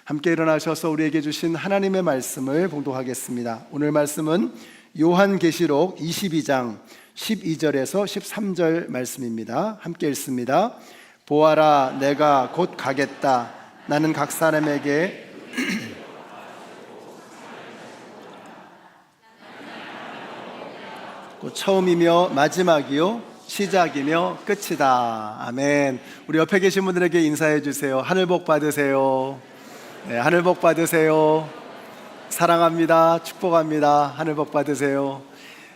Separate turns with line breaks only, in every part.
함께 일어나셔서 우리에게 주신 하나님의 말씀을 봉독하겠습니다. 오늘 말씀은 요한계시록 22장 12절에서 13절 말씀입니다. 함께 읽습니다. 보아라, 내가 곧 가겠다. 나는 각 사람에게 곧 처음이며 마지막이요 시작이며 끝이다. 아멘. 우리 옆에 계신 분들에게 인사해 주세요. 하늘 복 받으세요. 네, 하늘 복 받으세요. 사랑합니다. 축복합니다. 하늘 복 받으세요.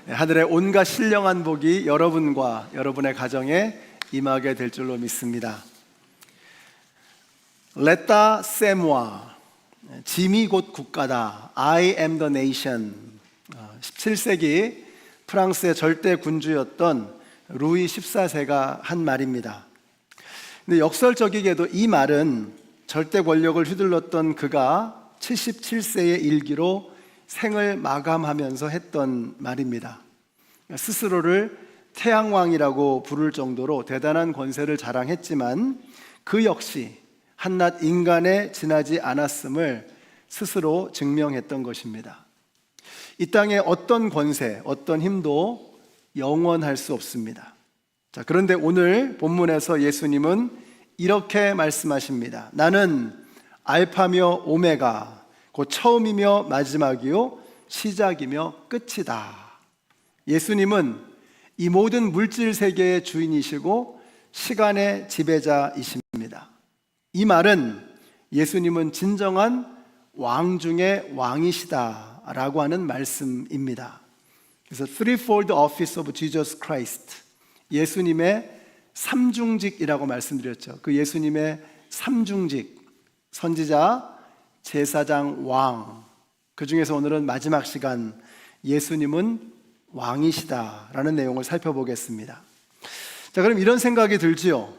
네, 하늘의 온갖 신령한 복이 여러분과 여러분의 가정에 임하게 될 줄로 믿습니다. 레타 세무아, 짐이 곧 국가다. I am the nation. 17세기 프랑스의 절대 군주였던 루이 14세가 한 말입니다. 근데 역설적이게도 이 말은 절대 권력을 휘둘렀던 그가 77세의 일기로 생을 마감하면서 했던 말입니다. 스스로를 태양왕이라고 부를 정도로 대단한 권세를 자랑했지만 그 역시 한낱 인간에 지나지 않았음을 스스로 증명했던 것입니다. 이 땅에 어떤 권세, 어떤 힘도 영원할 수 없습니다. 자, 그런데 오늘 본문에서 예수님은 이렇게 말씀하십니다. 나는 알파며 오메가, 곧 처음이며 마지막이요 시작이며 끝이다. 예수님은 이 모든 물질 세계의 주인이시고 시간의 지배자이십니다. 이 말은 예수님은 진정한 왕 중의 왕이시다라고 하는 말씀입니다. 그래서 threefold office of Jesus Christ, 예수님의 삼중직이라고 말씀드렸죠. 그 예수님의 삼중직, 선지자, 제사장, 왕, 그 중에서 오늘은 마지막 시간 예수님은 왕이시다라는 내용을 살펴보겠습니다. 자, 그럼 이런 생각이 들지요.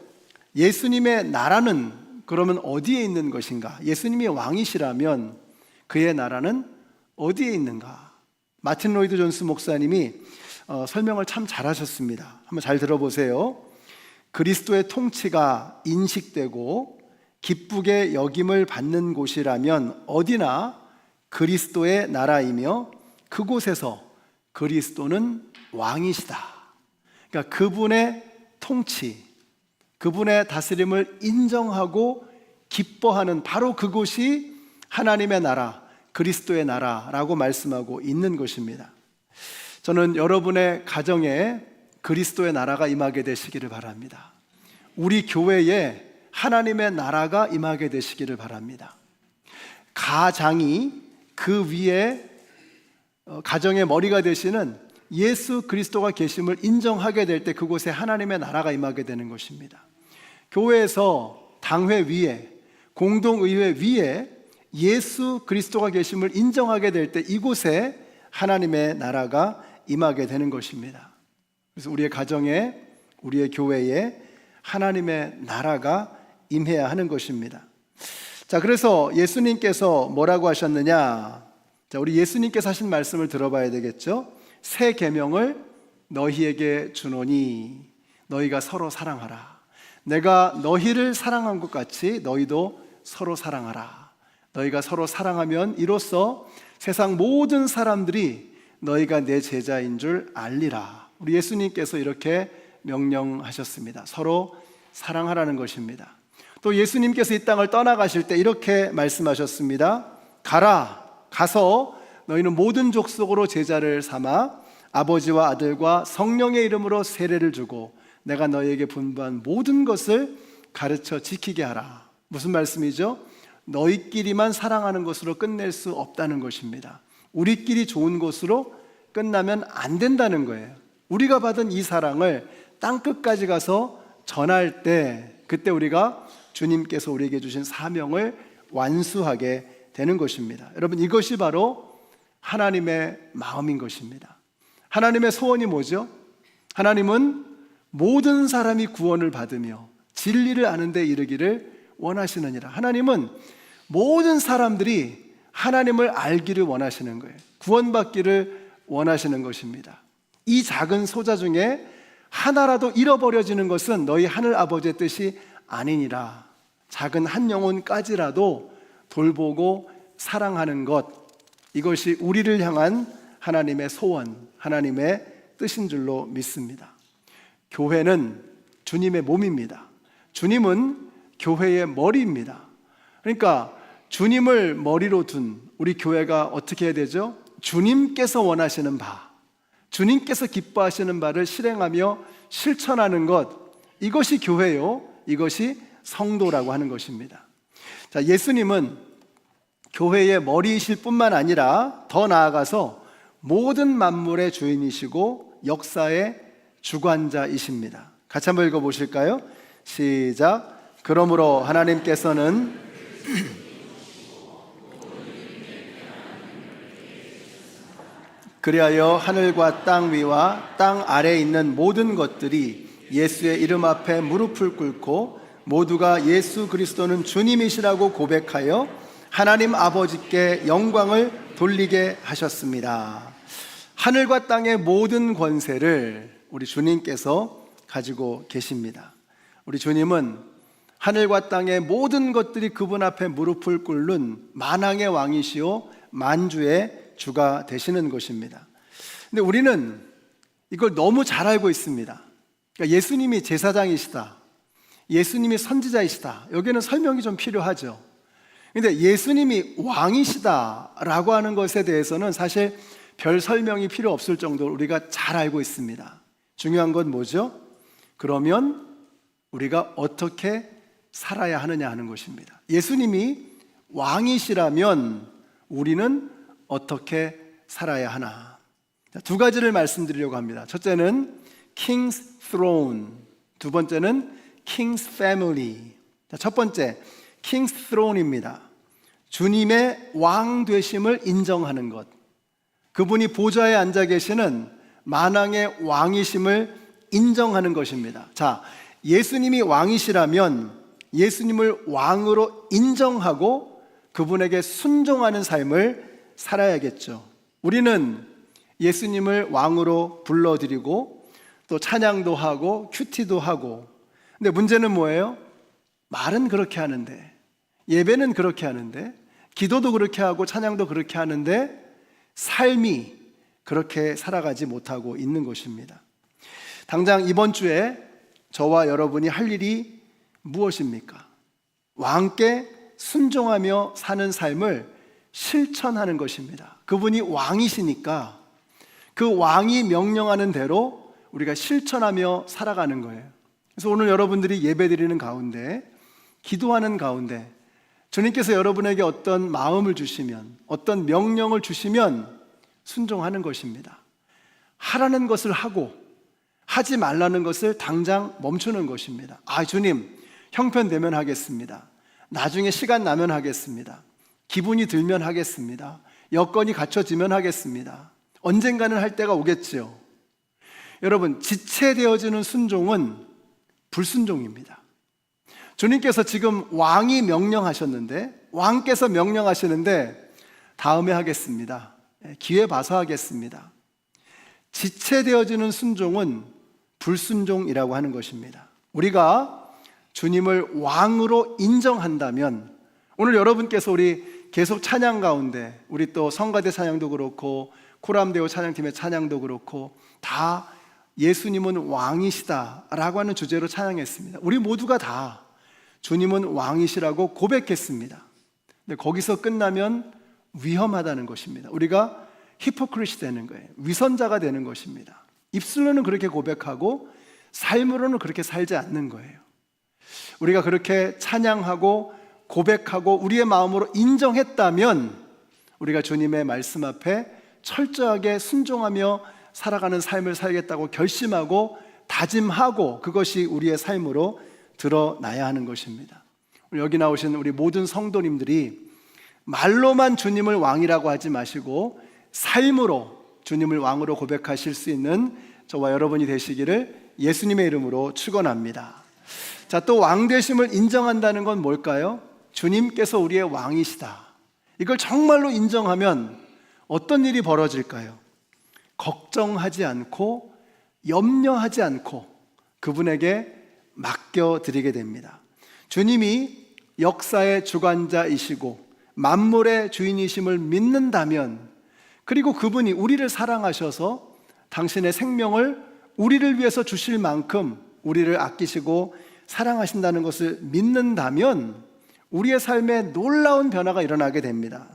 예수님의 나라는 그러면 어디에 있는 것인가? 예수님이 왕이시라면 그의 나라는 어디에 있는가? 마틴 로이드 존스 목사님이 설명을 참 잘하셨습니다. 한번 잘 들어보세요. 그리스도의 통치가 인식되고 기쁘게 여김을 받는 곳이라면 어디나 그리스도의 나라이며 그곳에서 그리스도는 왕이시다. 그러니까 그분의 통치, 그분의 다스림을 인정하고 기뻐하는 바로 그곳이 하나님의 나라, 그리스도의 나라라고 말씀하고 있는 것입니다. 저는 여러분의 가정에 그리스도의 나라가 임하게 되시기를 바랍니다. 우리 교회에 하나님의 나라가 임하게 되시기를 바랍니다. 가장이 그 위에 가정의 머리가 되시는 예수 그리스도가 계심을 인정하게 될 때 그곳에 하나님의 나라가 임하게 되는 것입니다. 교회에서 당회 위에, 공동의회 위에 예수 그리스도가 계심을 인정하게 될 때 이곳에 하나님의 나라가 임하게 되는 것입니다. 그래서 우리의 가정에, 우리의 교회에 하나님의 나라가 임해야 하는 것입니다. 자, 그래서 예수님께서 뭐라고 하셨느냐? 자, 우리 예수님께서 하신 말씀을 들어봐야 되겠죠? 새 계명을 너희에게 주노니 너희가 서로 사랑하라. 내가 너희를 사랑한 것 같이 너희도 서로 사랑하라. 너희가 서로 사랑하면 이로써 세상 모든 사람들이 너희가 내 제자인 줄 알리라. 우리 예수님께서 이렇게 명령하셨습니다. 서로 사랑하라는 것입니다. 또 예수님께서 이 땅을 떠나가실 때 이렇게 말씀하셨습니다. 가서 너희는 모든 족속으로 제자를 삼아 아버지와 아들과 성령의 이름으로 세례를 주고 내가 너희에게 분부한 모든 것을 가르쳐 지키게 하라. 무슨 말씀이죠? 너희끼리만 사랑하는 것으로 끝낼 수 없다는 것입니다. 우리끼리 좋은 것으로 끝나면 안 된다는 거예요. 우리가 받은 이 사랑을 땅끝까지 가서 전할 때 그때 우리가 주님께서 우리에게 주신 사명을 완수하게 되는 것입니다. 여러분, 이것이 바로 하나님의 마음인 것입니다. 하나님의 소원이 뭐죠? 하나님은 모든 사람이 구원을 받으며 진리를 아는 데 이르기를 원하시느니라. 하나님은 모든 사람들이 하나님을 알기를 원하시는 거예요. 구원받기를 원하시는 것입니다. 이 작은 소자 중에 하나라도 잃어버려지는 것은 너희 하늘 아버지의 뜻이 아니니라. 작은 한 영혼까지라도 돌보고 사랑하는 것, 이것이 우리를 향한 하나님의 소원, 하나님의 뜻인 줄로 믿습니다. 교회는 주님의 몸입니다. 주님은 교회의 머리입니다. 그러니까 주님을 머리로 둔 우리 교회가 어떻게 해야 되죠? 주님께서 원하시는 바, 주님께서 기뻐하시는 바를 실행하며 실천하는 것, 이것이 교회요, 이것이 성도라고 하는 것입니다. 자, 예수님은 교회의 머리이실 뿐만 아니라 더 나아가서 모든 만물의 주인이시고 역사의 주관자이십니다. 같이 한번 읽어보실까요? 시작. 그러므로 하나님께서는 그리하여 하늘과 땅 위와 땅 아래에 있는 모든 것들이 예수의 이름 앞에 무릎을 꿇고 모두가 예수 그리스도는 주님이시라고 고백하여 하나님 아버지께 영광을 돌리게 하셨습니다. 하늘과 땅의 모든 권세를 우리 주님께서 가지고 계십니다. 우리 주님은 하늘과 땅의 모든 것들이 그분 앞에 무릎을 꿇는 만왕의 왕이시오 만주의 주가 되시는 것입니다. 근데 우리는 이걸 너무 잘 알고 있습니다. 그러니까 예수님이 제사장이시다, 예수님이 선지자이시다, 여기는 설명이 좀 필요하죠. 근데 예수님이 왕이시다라고 하는 것에 대해서는 사실 별 설명이 필요 없을 정도로 우리가 잘 알고 있습니다. 중요한 건 뭐죠? 그러면 우리가 어떻게 살아야 하느냐 하는 것입니다. 예수님이 왕이시라면 우리는 어떻게 살아야 하나? 두 가지를 말씀드리려고 합니다. 첫째는 King's Throne, 두 번째는 King's Family. 첫 번째 King's Throne입니다. 주님의 왕 되심을 인정하는 것, 그분이 보좌에 앉아 계시는 만왕의 왕이심을 인정하는 것입니다. 자, 예수님이 왕이시라면 예수님을 왕으로 인정하고 그분에게 순종하는 삶을 살아야겠죠. 우리는 예수님을 왕으로 불러드리고 또 찬양도 하고 큐티도 하고, 근데 문제는 뭐예요? 말은 그렇게 하는데, 예배는 그렇게 하는데, 기도도 그렇게 하고 찬양도 그렇게 하는데 삶이 그렇게 살아가지 못하고 있는 것입니다. 당장 이번 주에 저와 여러분이 할 일이 무엇입니까? 왕께 순종하며 사는 삶을 실천하는 것입니다. 그분이 왕이시니까 그 왕이 명령하는 대로 우리가 실천하며 살아가는 거예요. 그래서 오늘 여러분들이 예배드리는 가운데, 기도하는 가운데 주님께서 여러분에게 어떤 마음을 주시면, 어떤 명령을 주시면 순종하는 것입니다. 하라는 것을 하고 하지 말라는 것을 당장 멈추는 것입니다. 아, 주님, 형편되면 하겠습니다. 나중에 시간 나면 하겠습니다. 기분이 들면 하겠습니다. 여건이 갖춰지면 하겠습니다. 언젠가는 할 때가 오겠지요. 여러분, 지체되어지는 순종은 불순종입니다. 주님께서 지금 왕이 명령하셨는데, 왕께서 명령하시는데 다음에 하겠습니다, 기회 봐서 하겠습니다, 지체되어지는 순종은 불순종이라고 하는 것입니다. 우리가 주님을 왕으로 인정한다면, 오늘 여러분께서 우리 계속 찬양 가운데, 우리 또 성가대 찬양도 그렇고 코람데오 찬양팀의 찬양도 그렇고 다 예수님은 왕이시다라고 하는 주제로 찬양했습니다. 우리 모두가 다 주님은 왕이시라고 고백했습니다. 근데 거기서 끝나면 위험하다는 것입니다. 우리가 히포크리시 되는 거예요. 위선자가 되는 것입니다. 입술로는 그렇게 고백하고 삶으로는 그렇게 살지 않는 거예요. 우리가 그렇게 찬양하고 고백하고 우리의 마음으로 인정했다면 우리가 주님의 말씀 앞에 철저하게 순종하며 살아가는 삶을 살겠다고 결심하고 다짐하고 그것이 우리의 삶으로 드러나야 하는 것입니다. 여기 나오신 우리 모든 성도님들이 말로만 주님을 왕이라고 하지 마시고 삶으로 주님을 왕으로 고백하실 수 있는 저와 여러분이 되시기를 예수님의 이름으로 축원합니다. 자, 또 왕 되심을 인정한다는 건 뭘까요? 주님께서 우리의 왕이시다, 이걸 정말로 인정하면 어떤 일이 벌어질까요? 걱정하지 않고 염려하지 않고 그분에게 맡겨드리게 됩니다. 주님이 역사의 주관자이시고 만물의 주인이심을 믿는다면, 그리고 그분이 우리를 사랑하셔서 당신의 생명을 우리를 위해서 주실 만큼 우리를 아끼시고 사랑하신다는 것을 믿는다면 우리의 삶에 놀라운 변화가 일어나게 됩니다.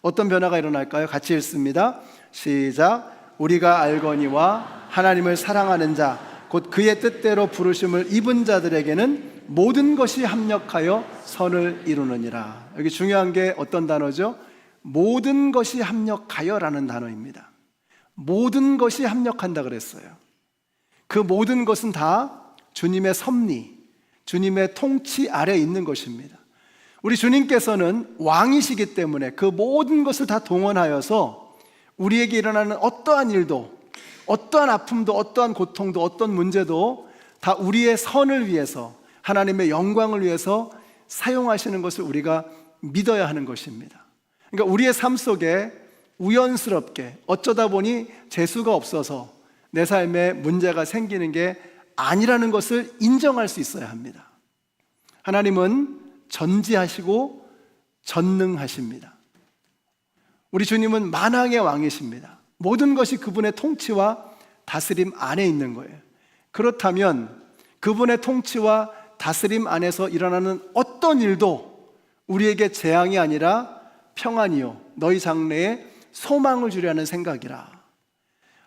어떤 변화가 일어날까요? 같이 읽습니다. 시작. 우리가 알거니와 하나님을 사랑하는 자 곧 그의 뜻대로 부르심을 입은 자들에게는 모든 것이 합력하여 선을 이루느니라. 여기 중요한 게 어떤 단어죠? 모든 것이 합력하여라는 단어입니다. 모든 것이 합력한다 그랬어요. 그 모든 것은 다 주님의 섭리, 주님의 통치 아래 있는 것입니다. 우리 주님께서는 왕이시기 때문에 그 모든 것을 다 동원하여서 우리에게 일어나는 어떠한 일도, 어떠한 아픔도, 어떠한 고통도, 어떤 문제도 다 우리의 선을 위해서, 하나님의 영광을 위해서 사용하시는 것을 우리가 믿어야 하는 것입니다. 그러니까 우리의 삶 속에 우연스럽게 어쩌다 보니 재수가 없어서 내 삶에 문제가 생기는 게 아니라는 것을 인정할 수 있어야 합니다. 하나님은 전지하시고 전능하십니다. 우리 주님은 만왕의 왕이십니다. 모든 것이 그분의 통치와 다스림 안에 있는 거예요. 그렇다면 그분의 통치와 다스림 안에서 일어나는 어떤 일도 우리에게 재앙이 아니라 평안이요 너희 장래에 소망을 주려는 생각이라.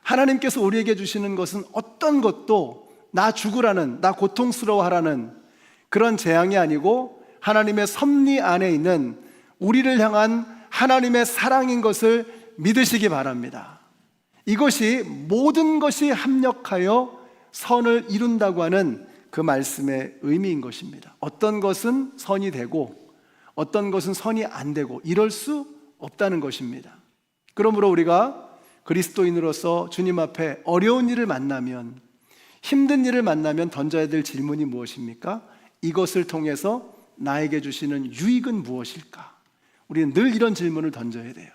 하나님께서 우리에게 주시는 것은 어떤 것도 나 죽으라는, 나 고통스러워하라는 그런 재앙이 아니고 하나님의 섭리 안에 있는 우리를 향한 하나님의 사랑인 것을 믿으시기 바랍니다. 이것이 모든 것이 합력하여 선을 이룬다고 하는 그 말씀의 의미인 것입니다. 어떤 것은 선이 되고 어떤 것은 선이 안 되고 이럴 수 없다는 것입니다. 그러므로 우리가 그리스도인으로서 주님 앞에 어려운 일을 만나면, 힘든 일을 만나면 던져야 될 질문이 무엇입니까? 이것을 통해서 나에게 주시는 유익은 무엇일까? 우리는 늘 이런 질문을 던져야 돼요.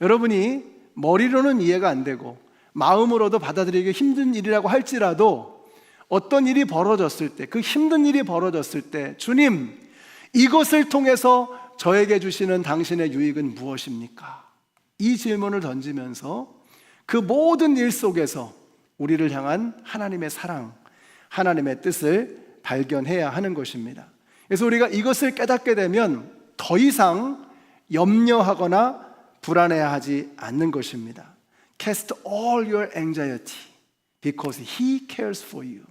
여러분이 머리로는 이해가 안 되고 마음으로도 받아들이기 힘든 일이라고 할지라도 어떤 일이 벌어졌을 때, 그 힘든 일이 벌어졌을 때 주님, 이것을 통해서 저에게 주시는 당신의 유익은 무엇입니까? 이 질문을 던지면서 그 모든 일 속에서 우리를 향한 하나님의 사랑, 하나님의 뜻을 발견해야 하는 것입니다. 그래서 우리가 이것을 깨닫게 되면 더 이상 염려하거나 불안해하지 않는 것입니다. Cast all your anxiety because He cares for you.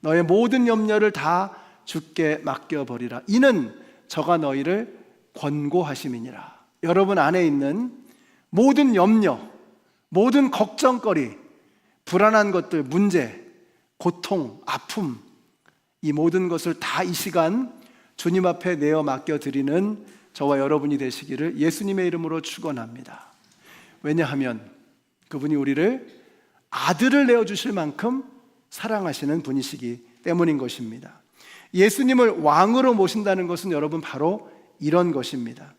너의 모든 염려를 다 주께 맡겨버리라. 이는 저가 너희를 권고하심이니라. 여러분 안에 있는 모든 염려, 모든 걱정거리, 불안한 것들, 문제, 고통, 아픔, 이 모든 것을 다 이 시간 주님 앞에 내어 맡겨드리는 저와 여러분이 되시기를 예수님의 이름으로 축원합니다. 왜냐하면 그분이 우리를 아들을 내어주실 만큼 사랑하시는 분이시기 때문인 것입니다. 예수님을 왕으로 모신다는 것은 여러분 바로 이런 것입니다.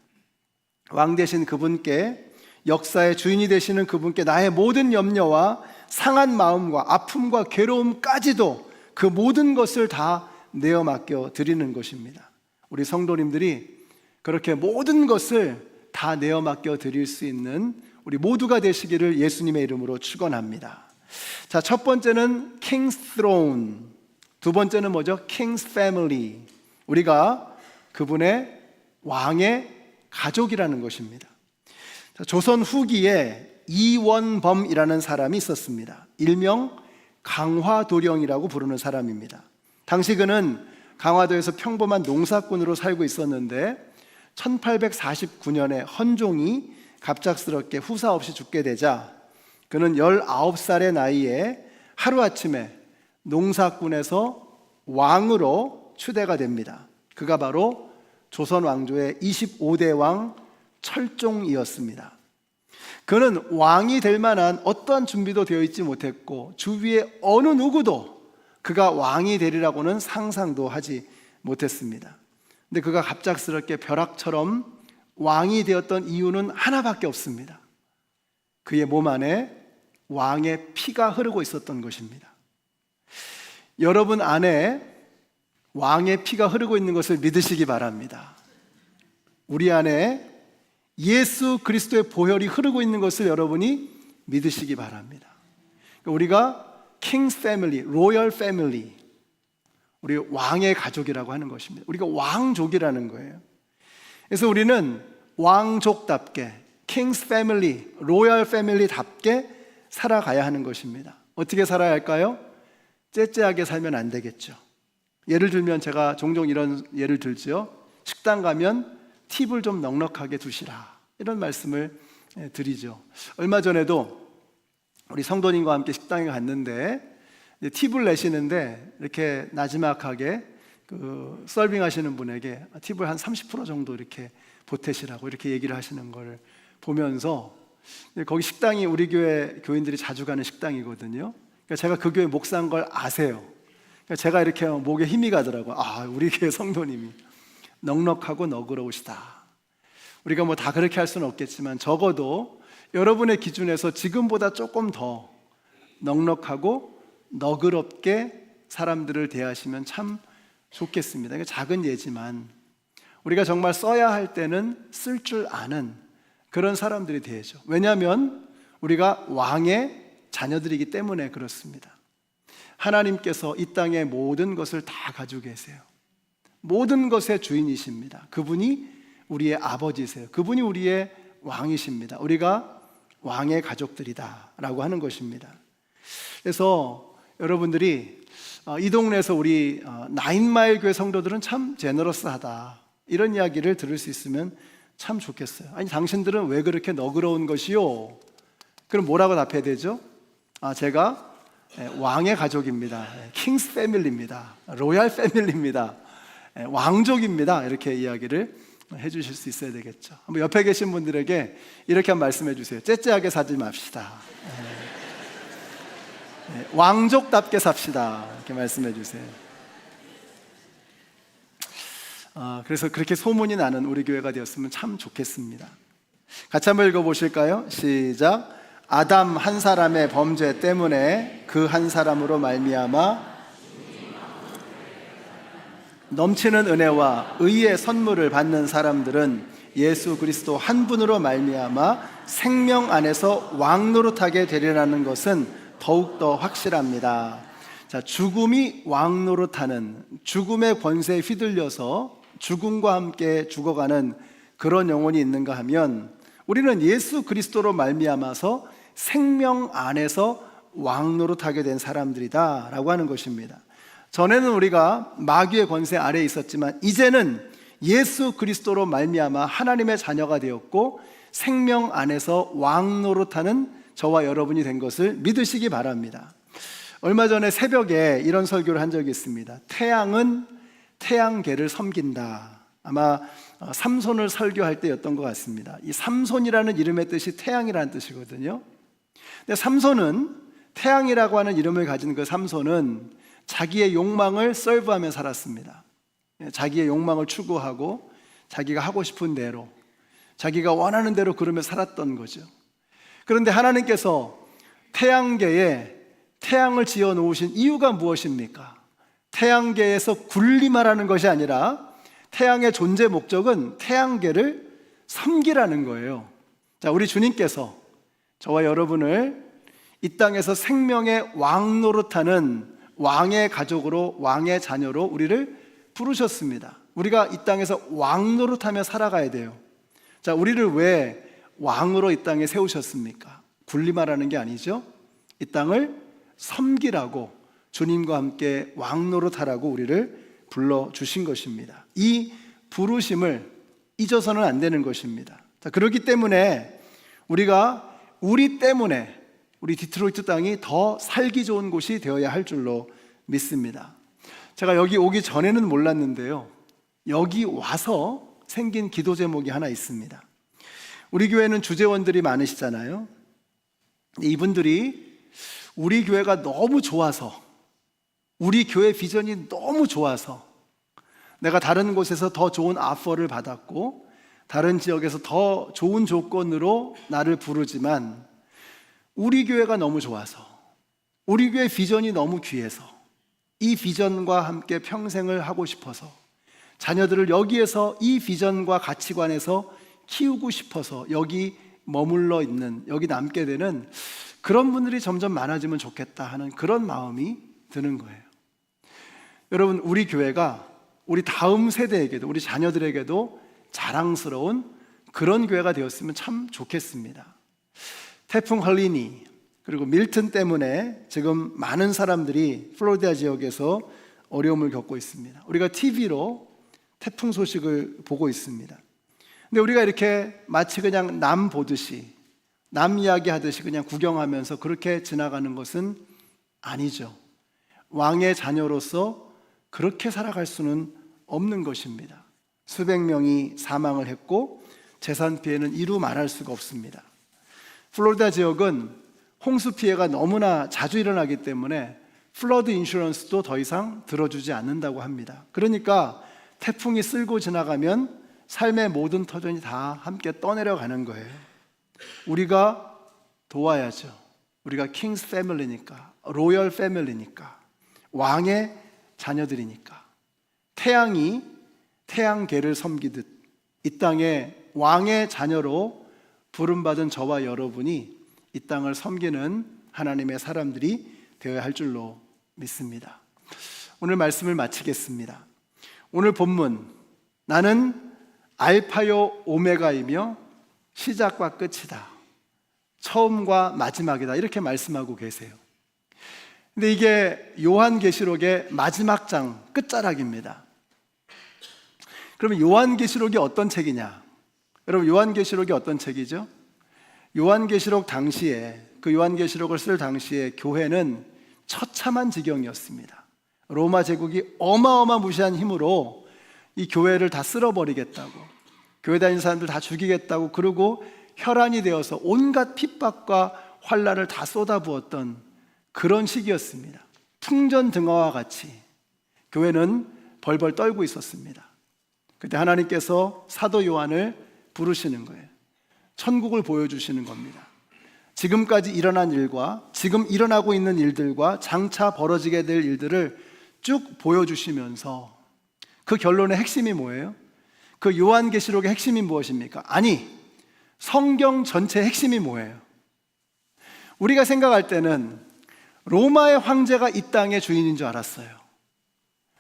왕 되신 그분께, 역사의 주인이 되시는 그분께 나의 모든 염려와 상한 마음과 아픔과 괴로움까지도 그 모든 것을 다 내어 맡겨 드리는 것입니다. 우리 성도님들이 그렇게 모든 것을 다 내어 맡겨 드릴 수 있는 우리 모두가 되시기를 예수님의 이름으로 축원합니다. 자, 첫 번째는 King's Throne, 두 번째는 뭐죠? King's Family. 우리가 그분의 왕의 가족이라는 것입니다. 자, 조선 후기에 이원범이라는 사람이 있었습니다. 일명 강화도령이라고 부르는 사람입니다. 당시 그는 강화도에서 평범한 농사꾼으로 살고 있었는데 1849년에 헌종이 갑작스럽게 후사 없이 죽게 되자 그는 19살의 나이에 하루아침에 농사꾼에서 왕으로 추대가 됩니다. 그가 바로 조선 왕조의 25대 왕 철종이었습니다. 그는 왕이 될 만한 어떠한 준비도 되어 있지 못했고 주위의 어느 누구도 그가 왕이 되리라고는 상상도 하지 못했습니다. 근데 그가 갑작스럽게 벼락처럼 왕이 되었던 이유는 하나밖에 없습니다. 그의 몸 안에 왕의 피가 흐르고 있었던 것입니다. 여러분 안에 왕의 피가 흐르고 있는 것을 믿으시기 바랍니다. 우리 안에 예수 그리스도의 보혈이 흐르고 있는 것을 여러분이 믿으시기 바랍니다. 우리가 King's Family, Royal Family, 우리 왕의 가족이라고 하는 것입니다. 우리가 왕족이라는 거예요. 그래서 우리는 왕족답게, King's Family, Royal Family답게 살아가야 하는 것입니다. 어떻게 살아야 할까요? 째째하게 살면 안 되겠죠. 예를 들면 제가 종종 이런 예를 들죠. 식당 가면 팁을 좀 넉넉하게 두시라, 이런 말씀을 드리죠. 얼마 전에도 우리 성도님과 함께 식당에 갔는데 팁을 내시는데 이렇게 나지막하게 서빙 하시는 분에게 팁을 한 30% 정도 이렇게 보태시라고 이렇게 얘기를 하시는 걸 보면서, 거기 식당이 우리 교회 교인들이 자주 가는 식당이거든요. 그러니까 제가 그 교회 목사인 걸 아세요. 그러니까 제가 이렇게 목에 힘이 가더라고요. 아, 우리 교회 성도님이 넉넉하고 너그러우시다. 우리가 뭐 다 그렇게 할 수는 없겠지만 적어도 여러분의 기준에서 지금보다 조금 더 넉넉하고 너그럽게 사람들을 대하시면 참 좋겠습니다. 작은 예지만 우리가 정말 써야 할 때는 쓸 줄 아는 그런 사람들이 되죠. 왜냐하면 우리가 왕의 자녀들이기 때문에 그렇습니다. 하나님께서 이 땅의 모든 것을 다 가지고 계세요. 모든 것의 주인이십니다. 그분이 우리의 아버지세요. 그분이 우리의 왕이십니다. 우리가 왕의 가족들이다 라고 하는 것입니다. 그래서 여러분들이 이 동네에서 우리 나인마일 교회 성도들은 참 제너러스하다, 이런 이야기를 들을 수 있으면 참 좋겠어요. 아니, 당신들은 왜 그렇게 너그러운 것이요? 그럼 뭐라고 답해야 되죠? 제가 왕의 가족입니다. 킹스 패밀리입니다. 로얄 패밀리입니다. 왕족입니다. 이렇게 이야기를 해주실 수 있어야 되겠죠. 한번 옆에 계신 분들에게 이렇게 한번 말씀해 주세요. 째째하게 살지 맙시다. 왕족답게 삽시다. 이렇게 말씀해 주세요. 그래서 그렇게 소문이 나는 우리 교회가 되었으면 참 좋겠습니다. 같이 한번 읽어보실까요? 시작. 아담 한 사람의 범죄 때문에 그 한 사람으로 말미암아 넘치는 은혜와 의의 선물을 받는 사람들은 예수 그리스도 한 분으로 말미암아 생명 안에서 왕노릇하게 되리라는 것은 더욱더 확실합니다. 자, 죽음이 왕노릇하는, 죽음의 권세에 휘둘려서 죽음과 함께 죽어가는 그런 영혼이 있는가 하면 우리는 예수 그리스도로 말미암아서 생명 안에서 왕노릇하게 된 사람들이다 라고 하는 것입니다. 전에는 우리가 마귀의 권세 아래에 있었지만 이제는 예수 그리스도로 말미암아 하나님의 자녀가 되었고 생명 안에서 왕노릇하는 저와 여러분이 된 것을 믿으시기 바랍니다. 얼마 전에 새벽에 이런 설교를 한 적이 있습니다. 태양은 태양계를 섬긴다. 아마 삼손을 설교할 때였던 것 같습니다. 이 삼손이라는 이름의 뜻이 태양이라는 뜻이거든요. 근데 삼손은, 태양이라고 하는 이름을 가진 그 삼손은 자기의 욕망을 서브하며 살았습니다. 자기의 욕망을 추구하고 자기가 하고 싶은 대로, 자기가 원하는 대로 그러며 살았던 거죠. 그런데 하나님께서 태양계에 태양을 지어 놓으신 이유가 무엇입니까? 태양계에서 군림하라는 것이 아니라 태양의 존재 목적은 태양계를 섬기라는 거예요. 자, 우리 주님께서 저와 여러분을 이 땅에서 생명의 왕 노릇하는 왕의 가족으로, 왕의 자녀로 우리를 부르셨습니다. 우리가 이 땅에서 왕 노릇하며 살아가야 돼요. 자, 우리를 왜 왕으로 이 땅에 세우셨습니까? 군림하라는 게 아니죠. 이 땅을 섬기라고, 주님과 함께 왕 노릇하라고 우리를 불러주신 것입니다. 이 부르심을 잊어서는 안 되는 것입니다. 자, 그렇기 때문에 우리가 우리 때문에 우리 디트로이트 땅이 더 살기 좋은 곳이 되어야 할 줄로 믿습니다. 제가 여기 오기 전에는 몰랐는데요, 여기 와서 생긴 기도 제목이 하나 있습니다. 우리 교회는 주재원들이 많으시잖아요. 이분들이 우리 교회가 너무 좋아서, 우리 교회 비전이 너무 좋아서, 내가 다른 곳에서 더 좋은 아퍼를 받았고 다른 지역에서 더 좋은 조건으로 나를 부르지만 우리 교회가 너무 좋아서, 우리 교회 비전이 너무 귀해서 이 비전과 함께 평생을 하고 싶어서, 자녀들을 여기에서 이 비전과 가치관에서 키우고 싶어서 여기 머물러 있는, 여기 남게 되는 그런 분들이 점점 많아지면 좋겠다 하는 그런 마음이 드는 거예요. 여러분, 우리 교회가 우리 다음 세대에게도, 우리 자녀들에게도 자랑스러운 그런 교회가 되었으면 참 좋겠습니다. 태풍 헐리니 그리고 밀튼 때문에 지금 많은 사람들이 플로리다 지역에서 어려움을 겪고 있습니다. 우리가 TV로 태풍 소식을 보고 있습니다. 근데 우리가 이렇게 마치 그냥 남 보듯이, 남 이야기 하듯이 그냥 구경하면서 그렇게 지나가는 것은 아니죠. 왕의 자녀로서 그렇게 살아갈 수는 없는 것입니다. 수백 명이 사망을 했고 재산 피해는 이루 말할 수가 없습니다. 플로리다 지역은 홍수 피해가 너무나 자주 일어나기 때문에 플러드 인슈런스도 더 이상 들어주지 않는다고 합니다. 그러니까 태풍이 쓸고 지나가면 삶의 모든 터전이 다 함께 떠내려가는 거예요. 우리가 도와야죠. 우리가 킹스 패밀리니까, 로열 패밀리니까, 왕의 자녀들이니까. 태양이 태양계를 섬기듯 이 땅에 왕의 자녀로 부름받은 저와 여러분이 이 땅을 섬기는 하나님의 사람들이 되어야 할 줄로 믿습니다. 오늘 말씀을 마치겠습니다. 오늘 본문, 나는 알파요 오메가이며 시작과 끝이다, 처음과 마지막이다, 이렇게 말씀하고 계세요. 근데 이게 요한계시록의 마지막 장 끝자락입니다. 그러면 요한계시록이 어떤 책이냐? 여러분, 요한계시록이 어떤 책이죠? 요한계시록 당시에, 그 요한계시록을 쓸 당시에 교회는 처참한 지경이었습니다. 로마 제국이 어마어마무시한 힘으로 이 교회를 다 쓸어버리겠다고, 교회 다니는 사람들 다 죽이겠다고, 그리고 혈안이 되어서 온갖 핍박과 환난을 다 쏟아부었던 그런 시기였습니다. 풍전등화와 같이 교회는 벌벌 떨고 있었습니다. 그때 하나님께서 사도 요한을 부르시는 거예요. 천국을 보여주시는 겁니다. 지금까지 일어난 일과 지금 일어나고 있는 일들과 장차 벌어지게 될 일들을 쭉 보여주시면서 그 결론의 핵심이 뭐예요? 그 요한계시록의 핵심이 무엇입니까? 아니, 성경 전체의 핵심이 뭐예요? 우리가 생각할 때는 로마의 황제가 이 땅의 주인인 줄 알았어요.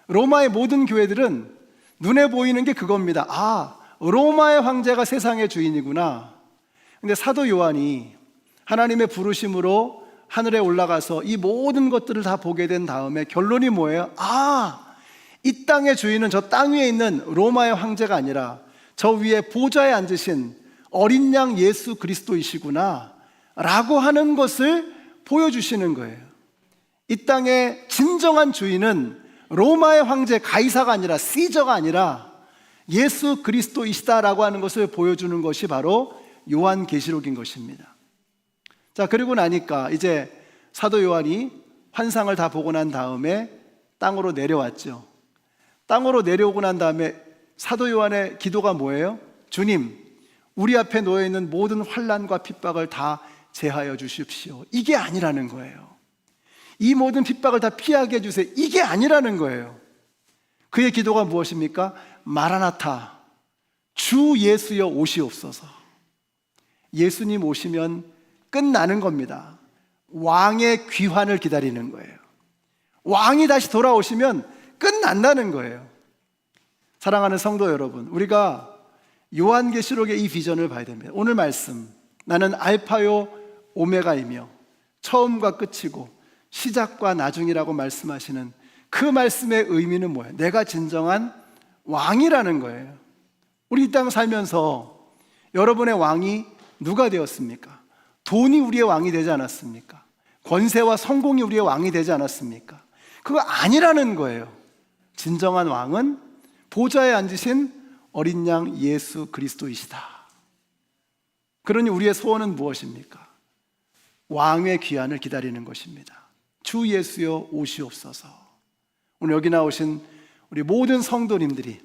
로마의 모든 교회들은 눈에 보이는 게 그겁니다. 아, 로마의 황제가 세상의 주인이구나. 근데 사도 요한이 하나님의 부르심으로 하늘에 올라가서 이 모든 것들을 다 보게 된 다음에 결론이 뭐예요? 아, 이 땅의 주인은 저 땅 위에 있는 로마의 황제가 아니라 저 위에 보좌에 앉으신 어린 양 예수 그리스도이시구나 라고 하는 것을 보여주시는 거예요. 이 땅의 진정한 주인은 로마의 황제 가이사가 아니라, 시저가 아니라 예수 그리스도이시다라고 하는 것을 보여주는 것이 바로 요한계시록인 것입니다. 자, 그리고 나니까 이제 사도 요한이 환상을 다 보고 난 다음에 땅으로 내려왔죠. 땅으로 내려오고 난 다음에 사도 요한의 기도가 뭐예요? 주님, 우리 앞에 놓여있는 모든 환난과 핍박을 다 제하여 주십시오. 이게 아니라는 거예요. 이 모든 핍박을 다 피하게 해주세요. 이게 아니라는 거예요. 그의 기도가 무엇입니까? 마라나타, 주 예수여 오시옵소서. 예수님 오시면 끝나는 겁니다. 왕의 귀환을 기다리는 거예요. 왕이 다시 돌아오시면 끝난다는 거예요. 사랑하는 성도 여러분, 우리가 요한계시록의 이 비전을 봐야 됩니다. 오늘 말씀, 나는 알파요 오메가이며 처음과 끝이고 시작과 나중이라고 말씀하시는 그 말씀의 의미는 뭐예요? 내가 진정한 왕이라는 거예요. 우리 이 땅 살면서 여러분의 왕이 누가 되었습니까? 돈이 우리의 왕이 되지 않았습니까? 권세와 성공이 우리의 왕이 되지 않았습니까? 그거 아니라는 거예요. 진정한 왕은 보좌에 앉으신 어린 양 예수 그리스도이시다. 그러니 우리의 소원은 무엇입니까? 왕의 귀환을 기다리는 것입니다. 주 예수여 오시옵소서. 오늘 여기 나오신 우리 모든 성도님들이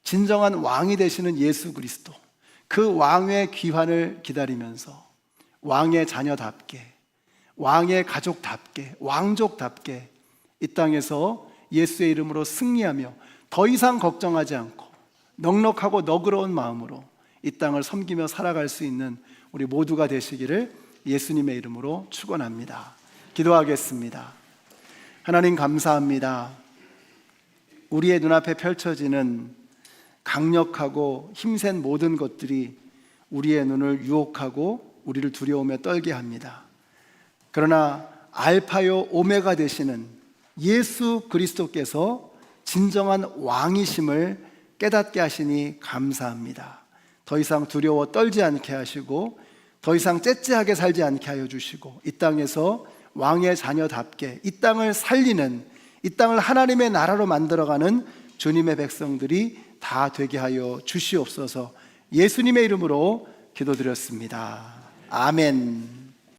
진정한 왕이 되시는 예수 그리스도, 그 왕의 귀환을 기다리면서 왕의 자녀답게, 왕의 가족답게, 왕족답게 이 땅에서 예수의 이름으로 승리하며 더 이상 걱정하지 않고 넉넉하고 너그러운 마음으로 이 땅을 섬기며 살아갈 수 있는 우리 모두가 되시기를 예수님의 이름으로 축원합니다. 기도하겠습니다. 하나님 감사합니다. 우리의 눈앞에 펼쳐지는 강력하고 힘센 모든 것들이 우리의 눈을 유혹하고 우리를 두려우며 떨게 합니다. 그러나 알파요 오메가 되시는 예수 그리스도께서 진정한 왕이심을 깨닫게 하시니 감사합니다. 더 이상 두려워 떨지 않게 하시고 더 이상 째째하게 살지 않게 하여 주시고 이 땅에서 왕의 자녀답게 이 땅을 살리는, 이 땅을 하나님의 나라로 만들어가는 주님의 백성들이 다 되게 하여 주시옵소서. 예수님의 이름으로 기도드렸습니다. 아멘.